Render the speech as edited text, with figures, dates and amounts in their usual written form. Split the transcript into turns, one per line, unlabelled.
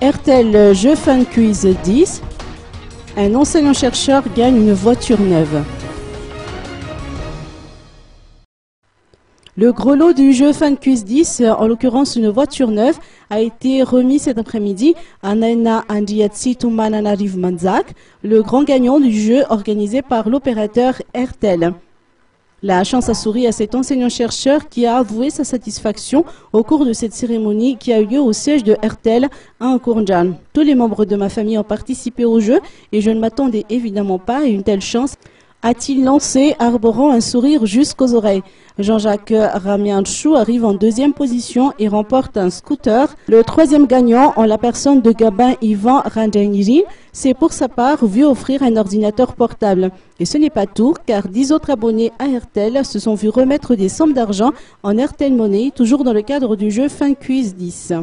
RTL Jeux Fun Quiz 10. Un enseignant-chercheur gagne une voiture neuve. Le gros lot du jeu Fun Quiz 10, en l'occurrence une voiture neuve, a été remis cet après-midi à Naina Andiatsi Tumananariv Manzak, le grand gagnant du jeu organisé par l'opérateur RTL. La chance a souri à cet enseignant-chercheur qui a avoué sa satisfaction au cours de cette cérémonie qui a eu lieu au siège de RTL à Nkourndjan. Tous les membres de ma famille ont participé au jeu et je ne m'attendais évidemment pas à une telle chance, a-t-il lancé, arborant un sourire jusqu'aux oreilles. Jean-Jacques Ramianchou arrive en deuxième position et remporte un scooter. Le troisième gagnant, en la personne de Gabin Yvan Randeniri, s'est pour sa part vu offrir un ordinateur portable. Et ce n'est pas tout, car 10 autres abonnés à RTL se sont vus remettre des sommes d'argent en RTL Money, toujours dans le cadre du jeu Fun Quiz 10.